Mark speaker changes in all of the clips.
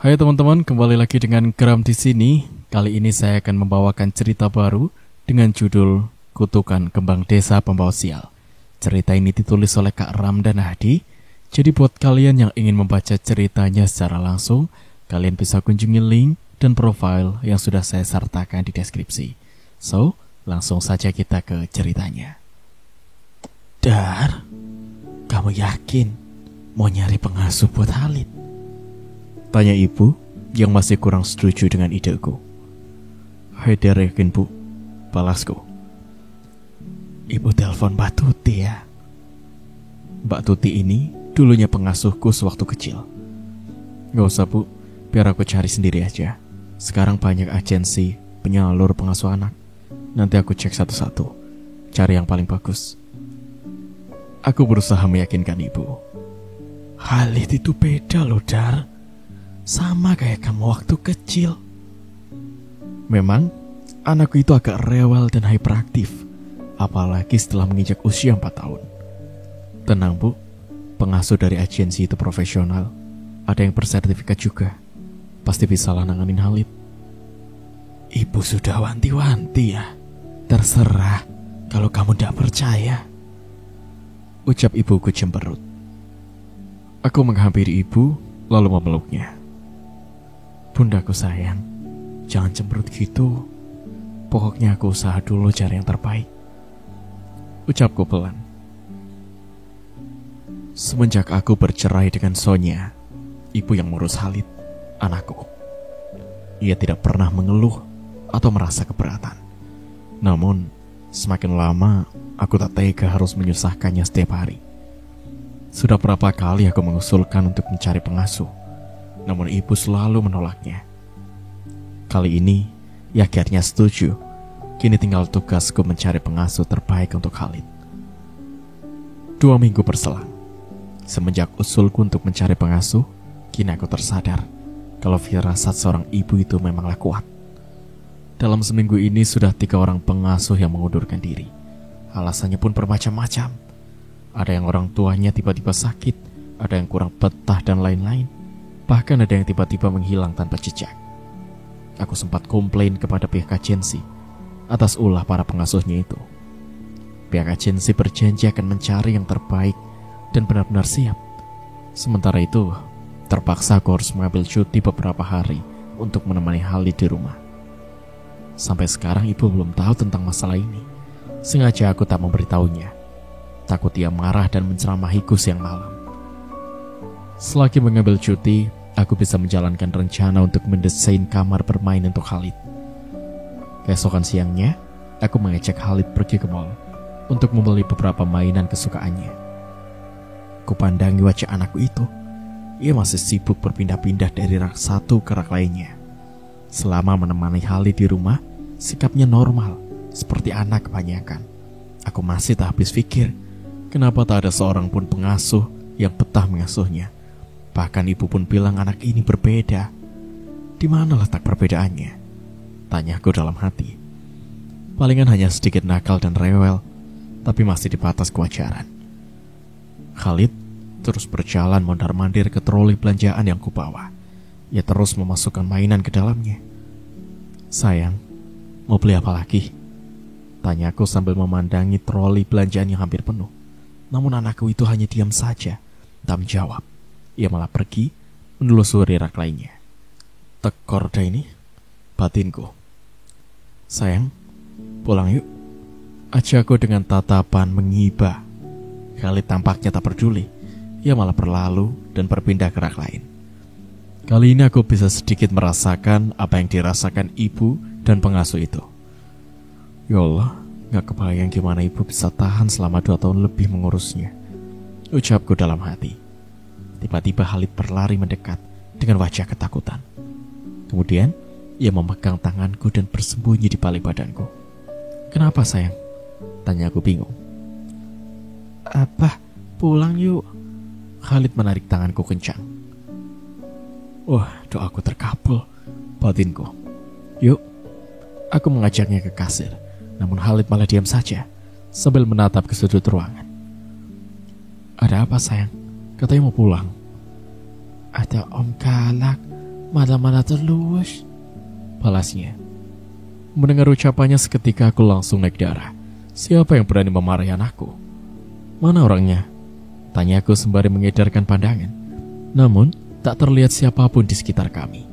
Speaker 1: Hai teman-teman, kembali lagi dengan Gram di sini. Kali ini saya akan membawakan cerita baru dengan judul Kutukan Kembang Desa Pembawa Sial. Cerita ini ditulis oleh Kak Ram dan Hadi. Jadi buat kalian yang ingin membaca ceritanya secara langsung, kalian bisa kunjungi link dan profil yang sudah saya sertakan di deskripsi. So, langsung saja kita ke ceritanya. Dar, kamu yakin mau nyari pengasuh buat Halid? Tanya ibu yang masih kurang setuju dengan ideku. Haidar yakin bu, balasku. Ibu telepon Mbak Tuti ya. Mbak Tuti ini dulunya pengasuhku sewaktu kecil. Gak usah bu, biar aku cari sendiri aja. Sekarang banyak agensi penyalur pengasuh anak. Nanti aku cek satu-satu, cari yang paling bagus. Aku berusaha meyakinkan ibu. Halid itu beda loh Dar, sama kayak kamu waktu kecil. Memang anakku itu agak rewel dan hyperaktif, apalagi setelah menginjak usia 4 tahun. Tenang bu, pengasuh dari agensi itu profesional. Ada yang bersertifikat juga. Pasti bisa lah nanganin Halid. Ibu sudah wanti-wanti ya. Terserah kalau kamu tidak percaya, ucap ibuku cemberut. Aku menghampiri ibu lalu memeluknya. Bundaku sayang, jangan cemberut gitu. Pokoknya aku usaha dulu cari yang terbaik, ucapku pelan. Semenjak aku bercerai dengan Sonia, ibu yang ngurus Halid, anakku, ia tidak pernah mengeluh atau merasa keberatan. Namun, semakin lama aku tak tega harus menyusahkannya setiap hari. Sudah berapa kali aku mengusulkan untuk mencari pengasuh, namun ibu selalu menolaknya. Kali ini, ia akhirnya setuju. Kini tinggal tugasku mencari pengasuh terbaik untuk Halid. 2 minggu berselang. Semenjak usulku untuk mencari pengasuh, kini aku tersadar kalau firasat seorang ibu itu memanglah kuat. Dalam seminggu ini sudah 3 orang pengasuh yang mengundurkan diri. Alasannya pun bermacam-macam. Ada yang orang tuanya tiba-tiba sakit, ada yang kurang betah dan lain-lain. Bahkan ada yang tiba-tiba menghilang tanpa jejak. Aku sempat komplain kepada pihak agensi atas ulah para pengasuhnya itu. Pihak agensi berjanji akan mencari yang terbaik dan benar-benar siap. Sementara itu, terpaksa aku harus mengambil cuti beberapa hari untuk menemani Halid di rumah. Sampai sekarang ibu belum tahu tentang masalah ini. Sengaja aku tak memberitahunya, takut ia marah dan menceramahiku siang malam. Selagi mengambil cuti, aku bisa menjalankan rencana untuk mendesain kamar bermain untuk Halid. Keesokan siangnya, aku mengajak Halid pergi ke mall untuk membeli beberapa mainan kesukaannya. Kupandangi wajah anakku itu. Ia masih sibuk berpindah-pindah dari rak satu ke rak lainnya. Selama menemani Halid di rumah, sikapnya normal, seperti anak kebanyakan. Aku masih tak habis pikir, kenapa tak ada seorang pun pengasuh yang betah mengasuhnya. Bahkan ibu pun bilang anak ini berbeda. Di mana letak perbedaannya? Tanyaku dalam hati. Palingan hanya sedikit nakal dan rewel, tapi masih di batas kewajaran. Halid terus berjalan mondar-mandir ke troli belanjaan yang kubawa. Ia terus memasukkan mainan ke dalamnya. Sayang, mau beli apa lagi? Tanyaku sambil memandangi troli belanjaan yang hampir penuh. Namun anakku itu hanya diam saja, tak menjawab. Ia malah pergi menelusuri rak lainnya. Tekor dah ini, batinku. Sayang, pulang yuk, ajakku dengan tatapan mengiba. Halid tampaknya tak peduli. Ia malah berlalu dan berpindah ke rak lain. Kali ini aku bisa sedikit merasakan apa yang dirasakan ibu dan pengasuh itu. Ya Allah, gak kebayang gimana ibu bisa tahan selama 2 tahun lebih mengurusnya, ucapku dalam hati. Tiba-tiba Halid berlari mendekat dengan wajah ketakutan. Kemudian ia memegang tanganku dan bersembunyi di balik badanku. Kenapa sayang? Tanyaku bingung. Apa? Pulang yuk. Halid menarik tanganku kencang. Wah, doaku terkabul, batinku. Yuk, aku mengajaknya ke kasir. Namun Halid malah diam saja sambil menatap ke sudut ruangan. Ada apa sayang? Katanya mau pulang. Ada Om galak Malah-malah terus, balasnya. Mendengar ucapannya seketika aku langsung naik darah. Siapa yang berani memarahi anakku? Mana orangnya? Tanya aku sembari mengedarkan pandangan. Namun, tak terlihat siapapun di sekitar kami.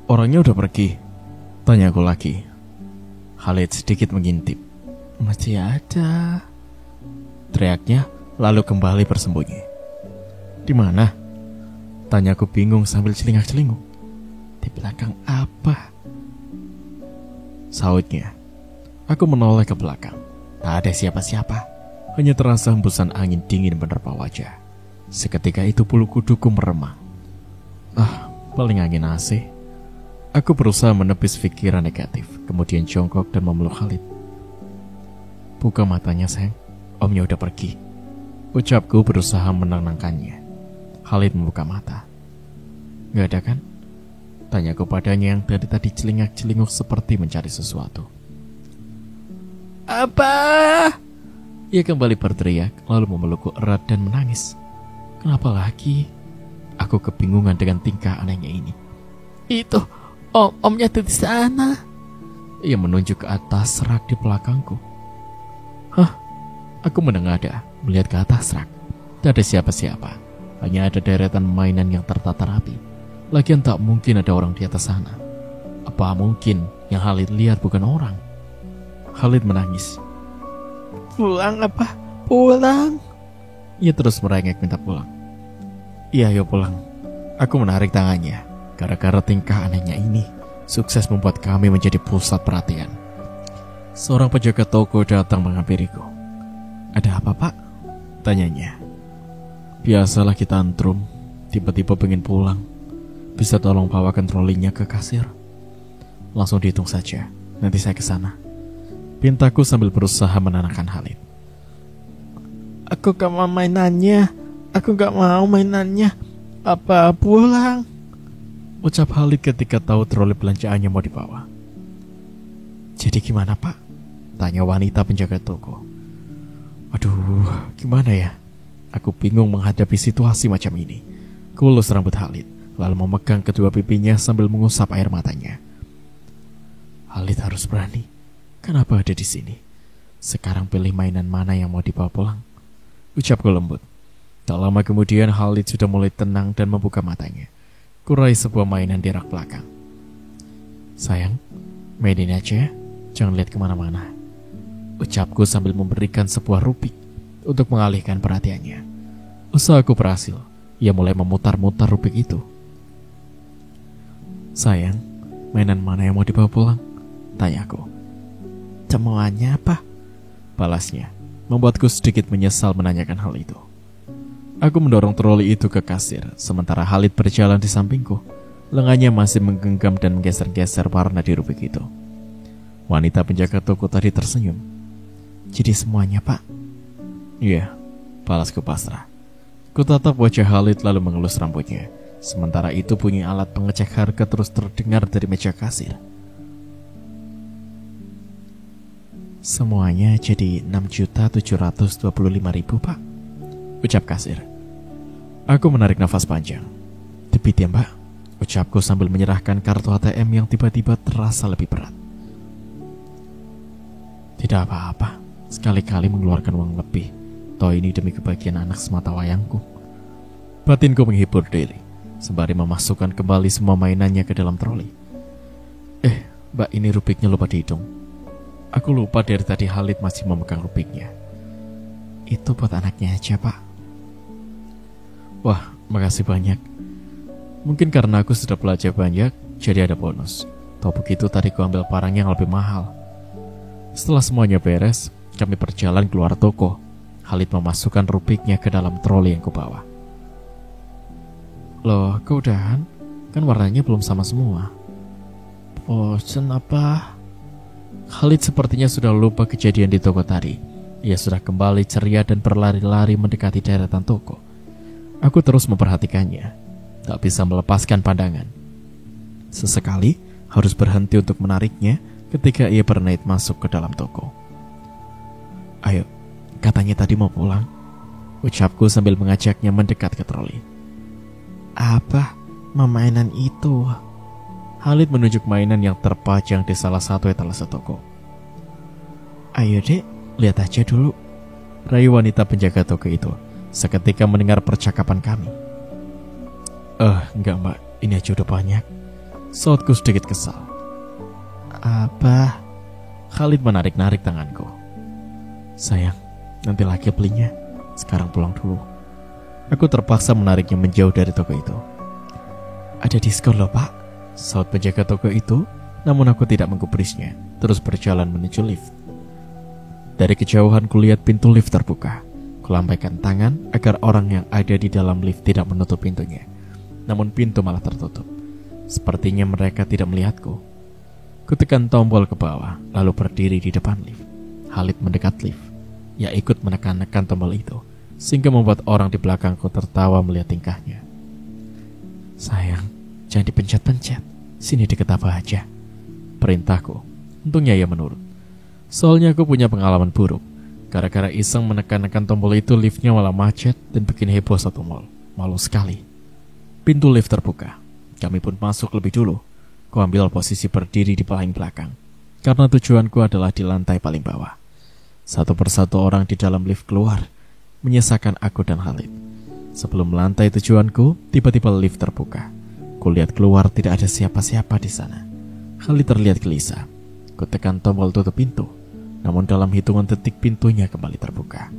Speaker 1: Orangnya udah pergi? Tanya aku lagi. Khalid sedikit mengintip. Masih ada, teriaknya lalu kembali bersembunyi. Di mana? Tanya aku bingung sambil celingak-celinguk. Di belakang apa? Sautnya. Aku menoleh ke belakang. Tak ada siapa-siapa. Hanya terasa hembusan angin dingin menerpa wajah. Seketika itu bulu kuduku meremang. Paling angin AC. Aku berusaha menepis pikiran negatif, kemudian jongkok dan memeluk Khalid. Buka matanya, sayang. Omnya udah pergi. Ucapku berusaha menenangkannya. Khalid membuka mata. Gak ada kan? Tanyaku padanya yang dari tadi celingak-celinguk seperti mencari sesuatu. Apa? Ia kembali berteriak, lalu memelukku erat dan menangis. Kenapa lagi? Aku kebingungan dengan tingkah anehnya ini. Itu, omnya tuh di sana. Ia menunjuk ke atas rak di belakangku. Aku menengadah, melihat ke atas rak. Tak ada siapa-siapa. Hanya ada deretan mainan yang tertata rapi. Lagian tak mungkin ada orang di atas sana. Apa mungkin yang Khalid lihat bukan orang? Khalid menangis. Pulang apa? Pulang. Ia terus merengek minta pulang. Iya, ayo pulang. Aku menarik tangannya. Gara-gara tingkah anehnya ini, sukses membuat kami menjadi pusat perhatian. Seorang penjaga toko datang menghampiriku. Ada apa, Pak? Tanyanya. Biasalah kita antrum, tiba-tiba pengen pulang. Bisa tolong bawakan trolinya ke kasir? Langsung dihitung saja, nanti saya ke sana. Pintaku sambil berusaha menenangkan Khalid. Aku gak mau mainannya. Aku gak mau mainannya. Apa pulang? Ucap Khalid ketika tahu troli belanjaannya mau dibawa. Jadi gimana, Pak? Tanya wanita penjaga toko. Aduh, gimana ya? Aku bingung menghadapi situasi macam ini. Kulus rambut Khalid, lalu memegang kedua pipinya sambil mengusap air matanya. Khalid harus berani. Kenapa ada di sini? Sekarang pilih mainan mana yang mau dibawa pulang. Ucapku lembut. Tak lama kemudian Khalid sudah mulai tenang dan membuka matanya. Kurai sebuah mainan di rak belakang. Sayang, mainin aja ya. Jangan lihat kemana-mana. Ucapku sambil memberikan sebuah rupik untuk mengalihkan perhatiannya. Usahaku berhasil. Ia mulai memutar-mutar rupik itu. Sayang, mainan mana yang mau dibawa pulang? Tanyaku. Semuanya apa? Balasnya, membuatku sedikit menyesal menanyakan hal itu. Aku mendorong troli itu ke kasir, sementara Khalid berjalan di sampingku. Lengannya masih menggenggam dan menggeser-geser warna di rubik itu. Wanita penjaga toko tadi tersenyum. Jadi semuanya, Pak? Iya, balasku pasrah. Kutatap wajah Khalid lalu mengelus rambutnya. Sementara itu bunyi alat pengecek harga terus terdengar dari meja kasir. Semuanya jadi 6.725.000, Pak. Ucap kasir. Aku menarik nafas panjang. Debit ya, Mbak. Ucapku sambil menyerahkan kartu ATM yang tiba-tiba terasa lebih berat. Tidak apa-apa. Sekali-kali mengeluarkan uang lebih. Toh ini demi kebahagiaan anak semata wayangku. Batinku menghibur diri sembari memasukkan kembali semua mainannya ke dalam troli. Mbak, ini rupiknya lupa dihitung. Aku lupa dari tadi Khalid masih memegang rupiknya. Itu buat anaknya aja, Pak. Wah, makasih banyak. Mungkin karena aku sudah belajar banyak, jadi ada bonus. Toh begitu tadi ku ambil barang yang lebih mahal. Setelah semuanya beres, kami berjalan keluar toko. Khalid memasukkan rupiknya ke dalam troli yang kubawa. Loh, keudahan? Kan warnanya belum sama semua. Bosen apa? Khalid sepertinya sudah lupa kejadian di toko tadi. Ia sudah kembali ceria dan berlari-lari mendekati deretan toko. Aku terus memperhatikannya. Tak bisa melepaskan pandangan. Sesekali harus berhenti untuk menariknya ketika ia berniat masuk ke dalam toko. Ayo, katanya tadi mau pulang. Ucapku sambil mengajaknya mendekat ke troli. Apa? Mainan itu. Khalid menunjuk mainan yang terpajang di salah satu etalase toko. Ayo dek, lihat aja dulu, rayu wanita penjaga toko itu seketika mendengar percakapan kami. Enggak mbak, ini aja udah banyak. Sautku sedikit kesal. Apa? Khalid menarik-narik tanganku. Sayang, nanti lagi belinya. Sekarang pulang dulu. Aku terpaksa menariknya menjauh dari toko itu. Ada diskon loh pak, saut penjaga toko itu. Namun aku tidak menggubrisnya, terus berjalan menuju lift. Dari kejauhan kulihat pintu lift terbuka. Kulambaikan tangan agar orang yang ada di dalam lift tidak menutup pintunya. Namun pintu malah tertutup. Sepertinya mereka tidak melihatku. Kutekan tombol ke bawah, lalu berdiri di depan lift. Khalid mendekat lift. Ia ikut menekan-nekan tombol itu, sehingga membuat orang di belakangku tertawa melihat tingkahnya. Sayang, jangan dipencet-pencet. Sini deket apa aja, perintahku. Untungnya ia menurut. Soalnya aku punya pengalaman buruk. Gara-gara iseng menekan-nekan tombol itu, liftnya malah macet dan bikin heboh satu mall. Malu sekali. Pintu lift terbuka. Kami pun masuk lebih dulu. Ku ambil posisi berdiri di paling belakang, karena tujuanku adalah di lantai paling bawah. Satu persatu orang di dalam lift keluar, menyisakan aku dan Khalid. Sebelum lantai tujuanku, tiba-tiba lift terbuka. Kulihat keluar tidak ada siapa-siapa di sana. Khalid terlihat gelisah. Ku tekan tombol tutup pintu, namun dalam hitungan detik pintunya kembali terbuka.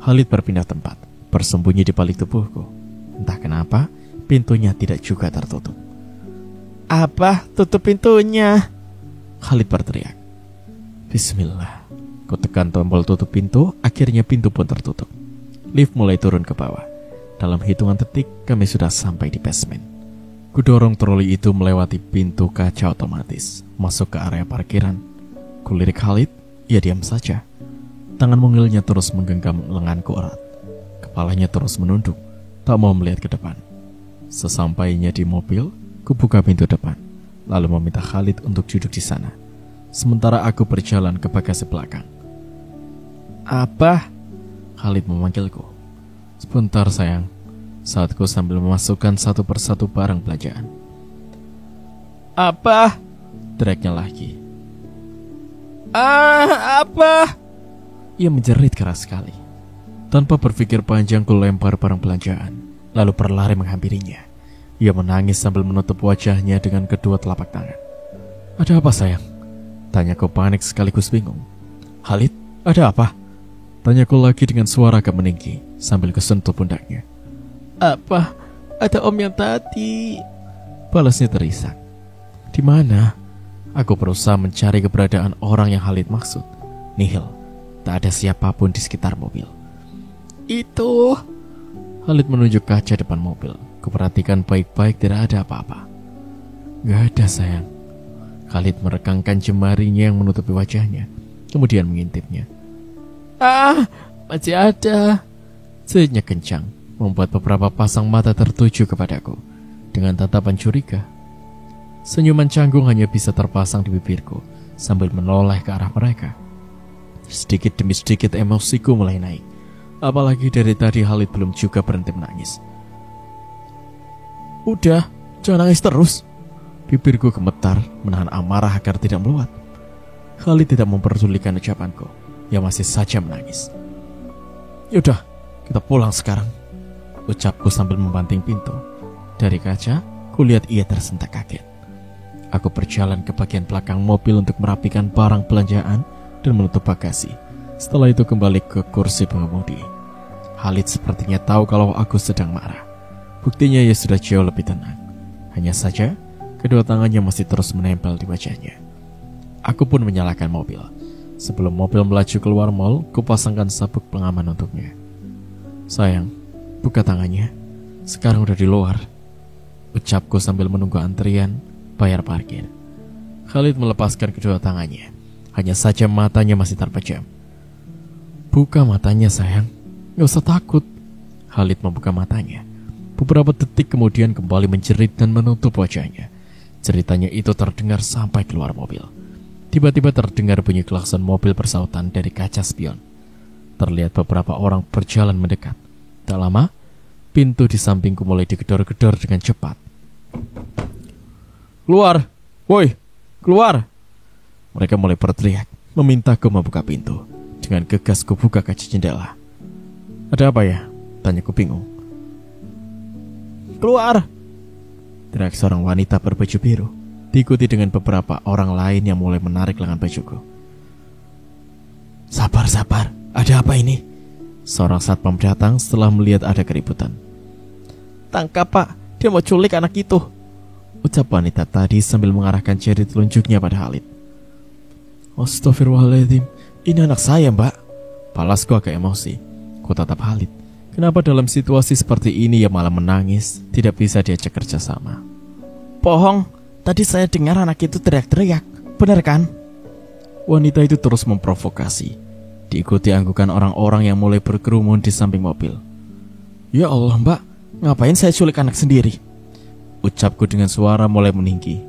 Speaker 1: Khalid berpindah tempat, bersembunyi di balik tubuhku. Entah kenapa, pintunya tidak juga tertutup. Apa? Tutup pintunya? Khalid berteriak. Bismillah. Ku tekan tombol tutup pintu, akhirnya pintu pun tertutup. Lift mulai turun ke bawah. Dalam hitungan detik, kami sudah sampai di basement. Ku dorong troli itu melewati pintu kaca otomatis, masuk ke area parkiran. Kulirik Khalid, ia diam saja. Tangan mungilnya terus menggenggam lenganku erat. Kepalanya terus menunduk, tak mau melihat ke depan. Sesampainya di mobil, ku buka pintu depan, lalu meminta Khalid untuk duduk di sana. Sementara aku berjalan ke bagasi belakang. Apa? Khalid memanggilku. Sebentar sayang, saatku sambil memasukkan satu persatu barang belanjaan. Apa? Teriaknya lagi. Apa? Ia menjerit keras sekali. Tanpa berpikir panjang, ku lempar barang belanjaan, lalu berlari menghampirinya. Ia menangis sambil menutup wajahnya dengan kedua telapak tangan. Ada apa sayang? Tanyaku panik sekaligus bingung. Khalid, ada apa? Tanyaku lagi dengan suara agak meninggi sambil kesentuh pundaknya. Apa? Ada om yang tadi. Balasnya terisak. Di mana? Aku berusaha mencari keberadaan orang yang Khalid maksud. Nihil. Tak ada siapapun di sekitar mobil. Itu. Khalid menunjuk kaca depan mobil. Kuperhatikan baik-baik, tidak ada apa-apa. Gak ada sayang. Khalid merekangkan jemarinya yang menutupi wajahnya, kemudian mengintipnya. Masih ada. Jeritnya kencang, membuat beberapa pasang mata tertuju kepadaku dengan tatapan curiga. Senyuman canggung hanya bisa terpasang di bibirku sambil menoleh ke arah mereka. Sedikit demi sedikit emosiku mulai naik. Apalagi dari tadi Khalid belum juga berhenti menangis. Udah, jangan nangis terus. Bibirku gemetar menahan amarah agar tidak meluap. Khalid tidak memperdulikan ucapanku. Ia masih saja menangis. Yaudah, kita pulang sekarang, ucapku sambil membanting pintu. Dari kaca, kulihat ia tersentak kaget. Aku berjalan ke bagian belakang mobil untuk merapikan barang belanjaan dan menutup bagasi. Setelah itu kembali ke kursi pengemudi. Khalid sepertinya tahu kalau aku sedang marah. Buktinya ia sudah jauh lebih tenang. Hanya saja, kedua tangannya masih terus menempel di wajahnya. Aku pun menyalakan mobil. Sebelum mobil melaju keluar mall, kupasangkan sabuk pengaman untuknya. Sayang, buka tangannya. Sekarang udah di luar, ucapku sambil menunggu antrian bayar parkir. Khalid melepaskan kedua tangannya. Hanya saja matanya masih terpejam. Buka matanya sayang, gak usah takut. Khalid membuka matanya. Beberapa detik kemudian kembali menjerit dan menutup wajahnya. Ceritanya itu terdengar sampai keluar mobil. Tiba-tiba terdengar bunyi klakson mobil bersautan dari kaca spion. Terlihat beberapa orang berjalan mendekat. Tak lama, pintu di sampingku mulai digedor-gedor dengan cepat. Keluar! Woi, keluar! Mereka mulai berteriak, memintaku membuka pintu. Dengan gegas ku buka kaca jendela. Ada apa ya? Tanyaku bingung. Keluar! Teriak seorang wanita berbaju biru, diikuti dengan beberapa orang lain yang mulai menarik lengan bajuku. Sabar, ada apa ini? Seorang satpam datang setelah melihat ada keributan. Tangkap pak, dia mau culik anak itu, ucap wanita tadi sambil mengarahkan jari telunjuknya pada Khalid. Astagfirullahaladzim, ini anak saya mbak. Balasku agak emosi. Ku tatap Khalid. Kenapa dalam situasi seperti ini ia malah menangis? Tidak bisa diajak kerja sama. Bohong, tadi saya dengar anak itu teriak-teriak. Benar kan? Wanita itu terus memprovokasi, diikuti anggukan orang-orang yang mulai berkerumun di samping mobil. Ya Allah mbak, ngapain saya culik anak sendiri? Ucapku dengan suara mulai meninggi.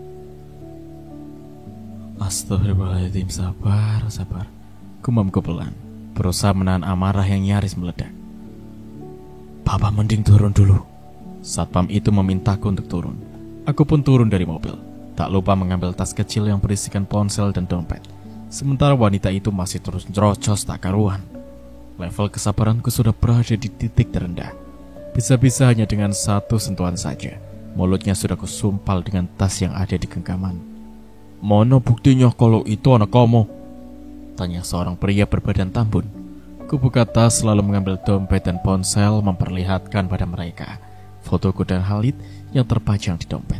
Speaker 1: Astagfirullahaladzim, sabar. Gumamku pelan, berusaha menahan amarah yang nyaris meledak. Papa mending turun dulu. Satpam itu memintaku untuk turun. Aku pun turun dari mobil, tak lupa mengambil tas kecil yang berisikan ponsel dan dompet. Sementara wanita itu masih terus nyerocos tak karuan. Level kesabaranku sudah berada di titik terendah. Bisa-bisa hanya dengan satu sentuhan saja, mulutnya sudah kusumpal dengan tas yang ada di genggaman. Mana buktinya kalau itu anak kamu? Tanya seorang pria berbadan tambun. Kubuka tas lalu mengambil dompet dan ponsel, memperlihatkan pada mereka fotoku dan Khalid yang terpajang di dompet.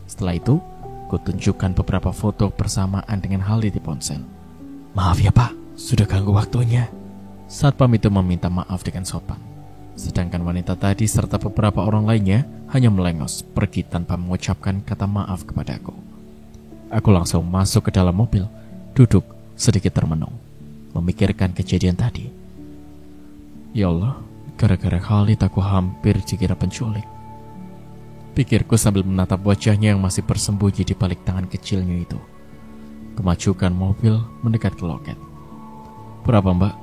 Speaker 1: Setelah itu, kutunjukkan beberapa foto bersamaan dengan Khalid di ponsel. Maaf ya pak, sudah ganggu waktunya. Satpam itu meminta maaf dengan sopan. Sedangkan wanita tadi serta beberapa orang lainnya hanya melengos pergi tanpa mengucapkan kata maaf kepadaku. Aku langsung masuk ke dalam mobil, duduk sedikit termenung, memikirkan kejadian tadi. Ya Allah, gara-gara Khalid aku hampir dikira penculik. Pikirku sambil menatap wajahnya yang masih bersembunyi di balik tangan kecilnya itu. Kemajukan mobil mendekat ke loket. Berapa mbak?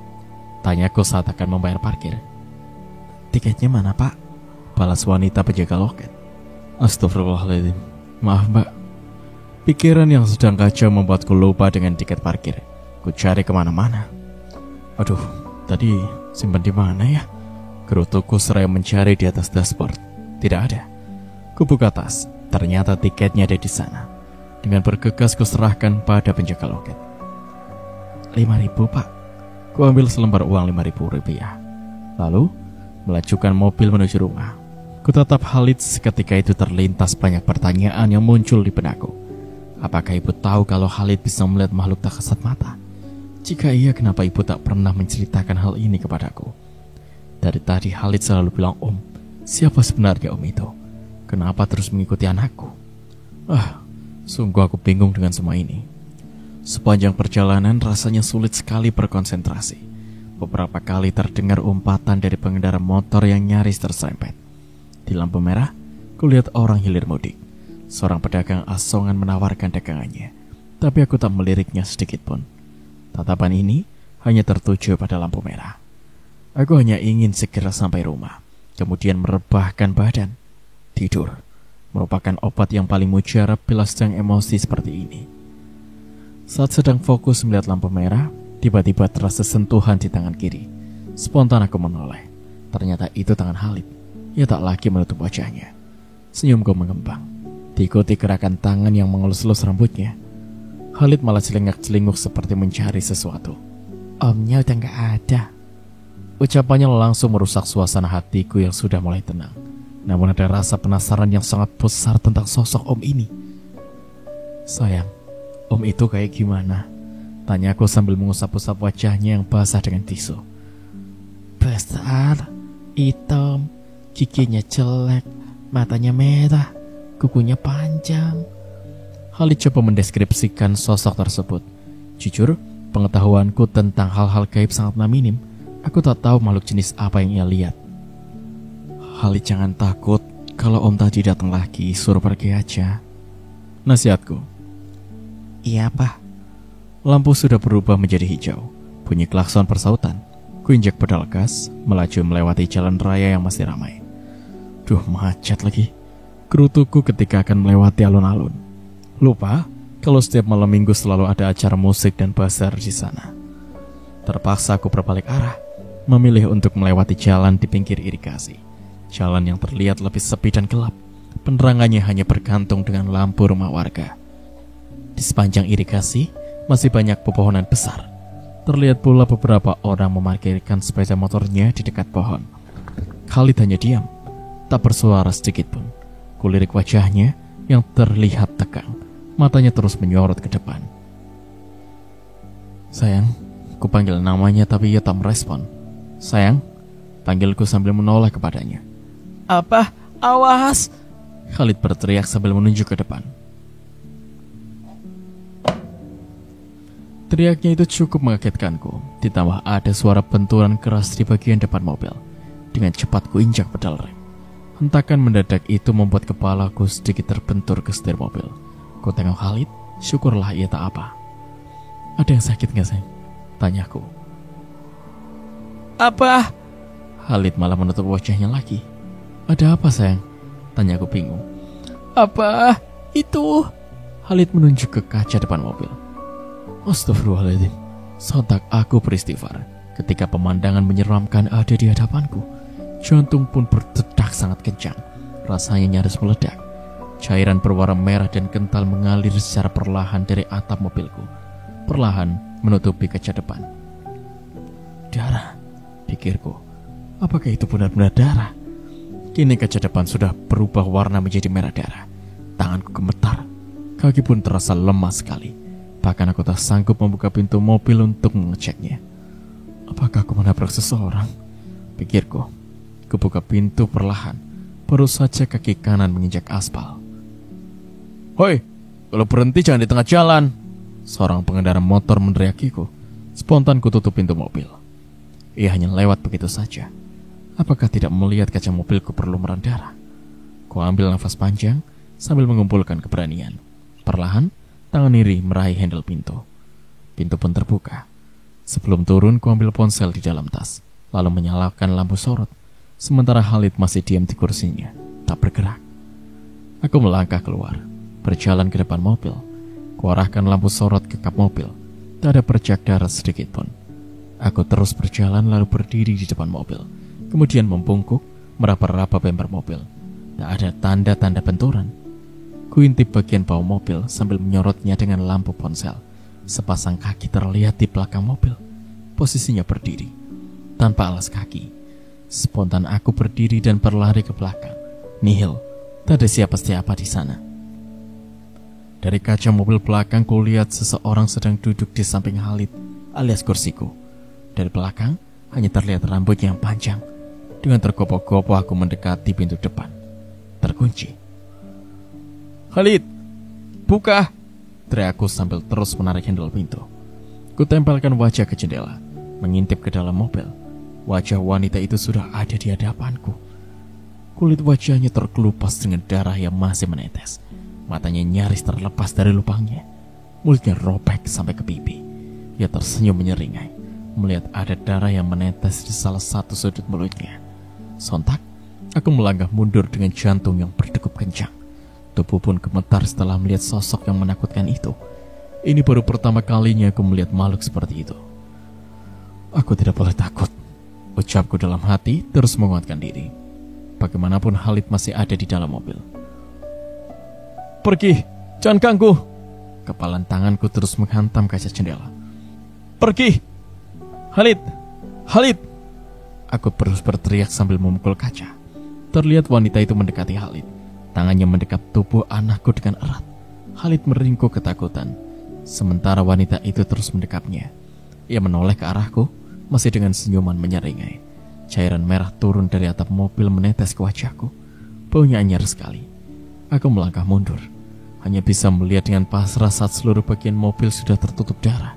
Speaker 1: Tanyaku saat akan membayar parkir. Tiketnya mana pak? Balas wanita penjaga loket. Astagfirullahaladzim, maaf mbak. Pikiran yang sedang kacau membuatku lupa dengan tiket parkir. Ku cari kemana-mana. Aduh, tadi simpan di mana ya? Gerutuku seraya mencari di atas dashboard. Tidak ada. Ku buka tas, ternyata tiketnya ada di sana. Dengan bergegas ku serahkan pada penjaga loket. 5.000 pak. Ku ambil selembar uang 5.000 rupiah. Lalu melajukan mobil menuju rumah. Ku tatap Khalid, seketika itu terlintas banyak pertanyaan yang muncul di benakku. Apakah ibu tahu kalau Khalid bisa melihat makhluk tak kasat mata? Jika iya, kenapa ibu tak pernah menceritakan hal ini kepadaku? Dari tadi Khalid selalu bilang om. Siapa sebenarnya om itu? Kenapa terus mengikuti anakku? Sungguh aku bingung dengan semua ini. Sepanjang perjalanan rasanya sulit sekali berkonsentrasi. Beberapa kali terdengar umpatan dari pengendara motor yang nyaris terserempet. Di lampu merah, kulihat orang hilir mudik. Seorang pedagang asongan menawarkan dagangannya, tapi aku tak meliriknya sedikit pun. Tatapan ini hanya tertuju pada lampu merah. Aku hanya ingin segera sampai rumah, kemudian merebahkan badan. Tidur merupakan obat yang paling mujarab bila sedang emosi seperti ini. Saat sedang fokus melihat lampu merah, tiba-tiba terasa sentuhan di tangan kiri. Spontan aku menoleh. Ternyata itu tangan Khalid. Ia tak lagi menutup wajahnya. Senyumku mengembang, diikuti gerakan tangan yang mengelus-elus rambutnya. Khalid malah celingak-celinguk seperti mencari sesuatu. Omnya udah gak ada. Ucapannya langsung merusak suasana hatiku yang sudah mulai tenang. Namun ada rasa penasaran yang sangat besar tentang sosok om ini. Sayang, om itu kayak gimana? Tanyaku sambil mengusap-usap wajahnya yang basah dengan tisu. Besar, hitam, giginya jelek, matanya merah, kukunya panjang. Khalid coba mendeskripsikan sosok tersebut. Jujur, pengetahuanku tentang hal-hal gaib sangatlah minim. Aku tak tahu makhluk jenis apa yang ia lihat. Khalid, jangan takut. Kalau om tadi datang lagi, suruh pergi aja. Nasihatku. Iya, Pak. Lampu sudah berubah menjadi hijau. Bunyi klakson persautan. Kuinjak pedal gas, melaju melewati jalan raya yang masih ramai. Duh, macet lagi. Gerutuku ketika akan melewati alun-alun. Lupa kalau setiap malam minggu selalu ada acara musik dan bazar di sana. Terpaksa aku berbalik arah, memilih untuk melewati jalan di pinggir irigasi. Jalan yang terlihat lebih sepi dan gelap. Penerangannya hanya bergantung dengan lampu rumah warga. Di sepanjang irigasi masih banyak pepohonan besar. Terlihat pula beberapa orang memarkirkan sepeda motornya di dekat pohon. Khalid hanya diam, tak bersuara sedikit pun. Kulirik wajahnya yang terlihat tegang. Matanya terus menyorot ke depan. Sayang, ku panggil namanya tapi ia tak merespon. Sayang, panggilku sambil menoleh kepadanya. Apa? Awas! Khalid berteriak sambil menunjuk ke depan. Teriaknya itu cukup mengagetkanku. Ditambah ada suara benturan keras di bagian depan mobil. Dengan cepat ku injak pedal rem. Hentakan mendadak itu membuat kepalaku sedikit terbentur ke setir mobil. Ku tengok Khalid, syukurlah ia tak apa. Ada yang sakit gak, sayang? Tanyaku. Apa? Khalid malah menutup wajahnya lagi. Ada apa, sayang? Tanyaku bingung. Apa? Itu? Khalid menunjuk ke kaca depan mobil. Astagfirullahaladzim. Sontak aku beristighfar ketika pemandangan menyeramkan ada di hadapanku. Jantung pun berdetak sangat kencang. Rasanya nyaris meledak. Cairan berwarna merah dan kental mengalir secara perlahan dari atap mobilku. Perlahan menutupi kaca depan. Darah, pikirku. Apakah itu benar-benar darah? Kini kaca depan sudah berubah warna menjadi merah darah. Tanganku gemetar. Kaki pun terasa lemah sekali. Bahkan aku tak sanggup membuka pintu mobil untuk mengeceknya. Apakah aku menabrak seseorang? Pikirku. Kubuka pintu perlahan. Baru saja kaki kanan menginjak aspal. Hoi, kalau berhenti jangan di tengah jalan. Seorang pengendara motor meneriakiku. Spontan kututup pintu mobil. Ia hanya lewat begitu saja. Apakah tidak melihat kaca mobilku perlu merendara? Ku ambil nafas panjang sambil mengumpulkan keberanian. Perlahan, tangan kiri meraih handle pintu. Pintu pun terbuka. Sebelum turun, ku ambil ponsel di dalam tas, lalu menyalakan lampu sorot. Sementara Khalid masih diam di kursinya, tak bergerak. Aku melangkah keluar, berjalan ke depan mobil. Kuarahkan lampu sorot ke kap mobil. Tak ada percak darah sedikit pun. Aku terus berjalan lalu berdiri di depan mobil. Kemudian membungkuk, meraba-raba bemper mobil. Tak ada tanda-tanda benturan. Kuintip bagian bawah mobil sambil menyorotnya dengan lampu ponsel. Sepasang kaki terlihat di belakang mobil. Posisinya berdiri, tanpa alas kaki. Spontan aku berdiri dan berlari ke belakang. Nihil, tak ada siapa-siapa di sana. Dari kaca mobil belakang kulihat seseorang sedang duduk di samping Khalid alias kursiku. Dari belakang hanya terlihat rambutnya yang panjang. Dengan tergopoh-gopoh aku mendekati pintu depan. Terkunci. Khalid, buka! Teriakku sambil terus menarik handle pintu. Kutempelkan wajah ke jendela, mengintip ke dalam mobil. Wajah wanita itu sudah ada di hadapanku. Kulit wajahnya terkelupas dengan darah yang masih menetes. Matanya nyaris terlepas dari lubangnya. Mulutnya robek sampai ke pipi. Ia tersenyum menyeringai melihat ada darah yang menetes di salah satu sudut mulutnya. Sontak, aku melangkah mundur dengan jantung yang berdegup kencang. Tubuh pun gemetar setelah melihat sosok yang menakutkan itu. Ini baru pertama kalinya aku melihat makhluk seperti itu. Aku tidak boleh takut, ucapku dalam hati terus menguatkan diri. Bagaimanapun Khalid masih ada di dalam mobil. Pergi, jangan ganggu. Kepalan tanganku terus menghantam kaca jendela. Pergi, Khalid, Khalid. Aku terus berteriak sambil memukul kaca. Terlihat wanita itu mendekati Khalid. Tangannya mendekap tubuh anakku dengan erat. Khalid meringkuk ketakutan. Sementara wanita itu terus mendekapnya. Ia menoleh ke arahku, masih dengan senyuman menyeringai. Cairan merah turun dari atap mobil menetes ke wajahku. Baunya anyar sekali. Aku melangkah mundur. Hanya bisa melihat dengan pasrah saat seluruh bagian mobil sudah tertutup darah.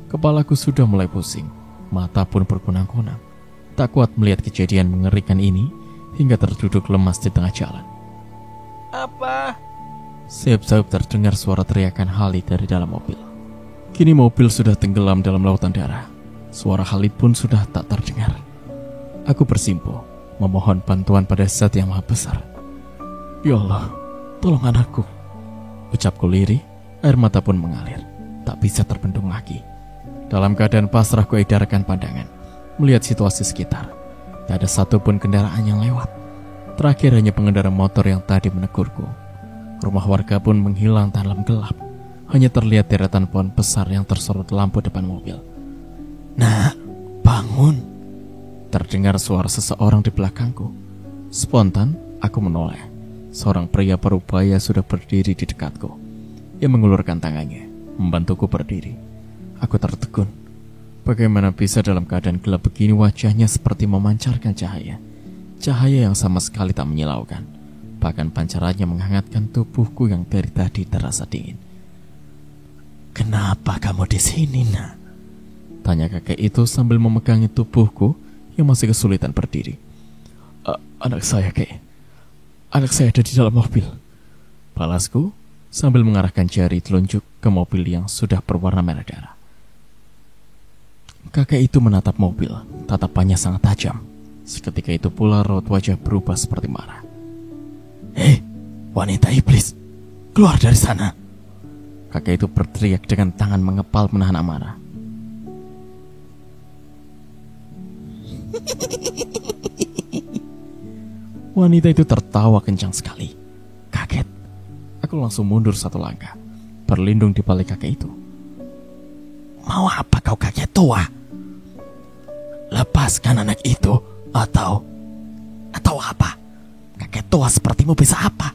Speaker 1: Kepalaku sudah mulai pusing. Mata pun berkunang-kunang. Tak kuat melihat kejadian mengerikan ini hingga terduduk lemas di tengah jalan. Apa? Sehab-sahab terdengar suara teriakan Khalid dari dalam mobil. Kini mobil sudah tenggelam dalam lautan darah. Suara Khalid pun sudah tak terdengar. Aku bersimpuh, memohon bantuan pada Zat yang Maha Besar. Ya Allah, tolong anakku, ucapku lirih, air mata pun mengalir. Tak bisa terbendung lagi. Dalam keadaan pasrah ku edarkan pandangan, melihat situasi sekitar. Tak ada satupun kendaraan yang lewat. Terakhir hanya pengendara motor yang tadi menegurku. Rumah warga pun menghilang dalam gelap. Hanya terlihat deretan pohon besar yang tersorot lampu depan mobil. "Nak, bangun!" Terdengar suara seseorang di belakangku. Spontan, aku menoleh. Seorang pria parubaya sudah berdiri di dekatku. Ia mengulurkan tangannya, membantuku berdiri. Aku tertegun. Bagaimana bisa dalam keadaan gelap begini wajahnya seperti memancarkan cahaya. Cahaya yang sama sekali tak menyilaukan. Bahkan pancarannya menghangatkan tubuhku yang dari tadi terasa dingin. "Kenapa kamu di sini, Nak?" tanya kakek itu sambil memegangi tubuhku yang masih kesulitan berdiri. Anak saya, Kek. Anak saya ada di dalam mobil," balasku sambil mengarahkan jari telunjuk ke mobil yang sudah berwarna merah darah. Kakek itu menatap mobil, tatapannya sangat tajam. Seketika itu pula raut wajah berubah seperti marah. "Hei, wanita iblis, keluar dari sana!" Kakek itu berteriak dengan tangan mengepal menahan amarah. Wanita itu tertawa kencang sekali. Kaget, aku langsung mundur satu langkah, berlindung di balik kakek itu. "Mau apa kau, kakek tua? Lepaskan anak itu atau apa? Kakek tua sepertimu bisa apa?"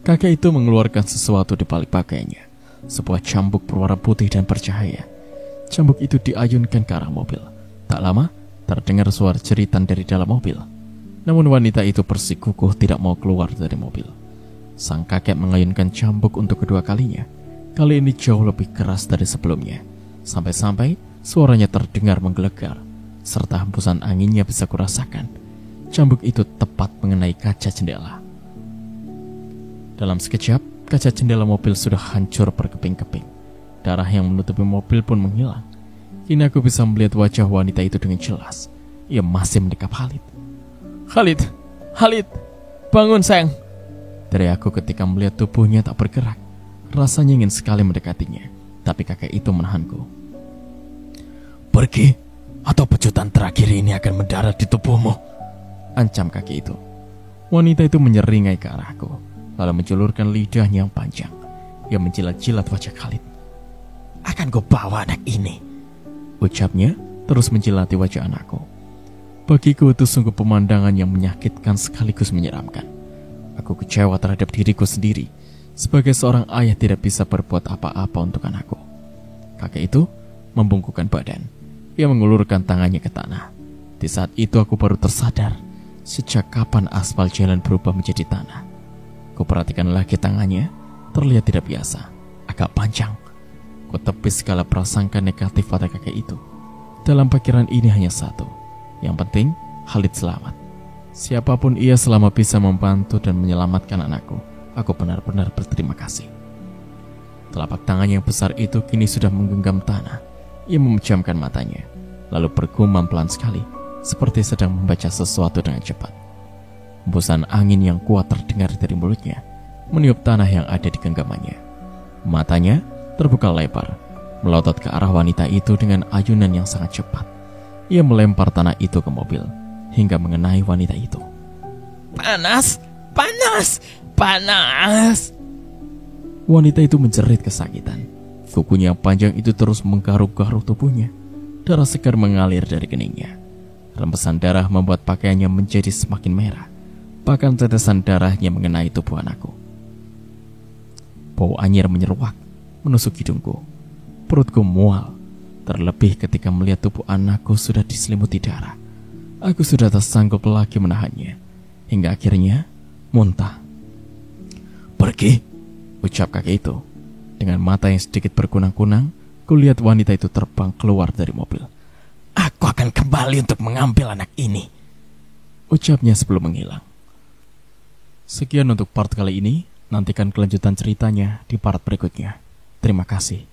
Speaker 1: Kakek itu mengeluarkan sesuatu di balik pakaiannya, sebuah cambuk berwarna putih dan bercahaya. Cambuk itu diayunkan ke arah mobil. Tak lama, terdengar suara jeritan dari dalam mobil. Namun wanita itu bersikukuh tidak mau keluar dari mobil. Sang kakek mengayunkan cambuk untuk kedua kalinya. Kali ini jauh lebih keras dari sebelumnya. Sampai-sampai suaranya terdengar menggelegar, serta hembusan anginnya bisa kurasakan. Cambuk itu tepat mengenai kaca jendela. Dalam sekejap, kaca jendela mobil sudah hancur berkeping-keping. Darah yang menutupi mobil pun menghilang. Kini aku bisa melihat wajah wanita itu dengan jelas. Ia masih mendekap Khalid. Khalid, bangun sayang!" teriakku ketika melihat tubuhnya tak bergerak. Rasanya ingin sekali mendekatinya, tapi kakek itu menahanku. "Pergi, atau pecutan terakhir ini akan mendarat di tubuhmu," ancam kakek itu. Wanita itu menyeringai ke arahku, lalu menjulurkan lidahnya yang panjang. Ia menjilat-jilat wajah Khalid. "Akan ku bawa anak ini," ucapnya terus menjilati wajah anakku. Bagiku itu sungguh pemandangan yang menyakitkan sekaligus menyeramkan. Aku kecewa terhadap diriku sendiri. Sebagai seorang ayah tidak bisa berbuat apa-apa untuk anakku. Kakek itu membungkukkan badan. Ia mengulurkan tangannya ke tanah. Di saat itu aku baru tersadar sejak kapan aspal jalan berubah menjadi tanah. Kuperhatikan lagi tangannya, terlihat tidak biasa, agak panjang. Kutepis segala prasangka negatif pada kakek itu. Dalam pikiran ini hanya satu. Yang penting, Khalid selamat. Siapapun ia selama bisa membantu dan menyelamatkan anakku, aku benar-benar berterima kasih. Telapak tangan yang besar itu kini sudah menggenggam tanah. Ia memejamkan matanya, lalu bergumam pelan sekali, seperti sedang membaca sesuatu dengan cepat. Hembusan angin yang kuat terdengar dari mulutnya, meniup tanah yang ada di genggamannya. Matanya terbuka lebar, melotot ke arah wanita itu dengan ayunan yang sangat cepat. Ia melempar tanah itu ke mobil, hingga mengenai wanita itu. "Panas! Panas! Panas!" Wanita itu menjerit kesakitan. Kukunya yang panjang itu terus menggaruk-garuk tubuhnya. Darah segar mengalir dari keningnya. Rembesan darah membuat pakaiannya menjadi semakin merah. Bahkan tetesan darahnya mengenai tubuh anakku. Bau anyir menyeruak, menusuk hidungku. Perutku mual. Terlebih ketika melihat tubuh anakku sudah diselimuti darah. Aku sudah tak sanggup lagi menahannya. Hingga akhirnya muntah. "Pergi," ucap kakek itu. Dengan mata yang sedikit berkunang-kunang, kulihat wanita itu terbang keluar dari mobil. "Aku akan kembali untuk mengambil anak ini," ucapnya sebelum menghilang. Sekian untuk part kali ini. Nantikan kelanjutan ceritanya di part berikutnya. Terima kasih.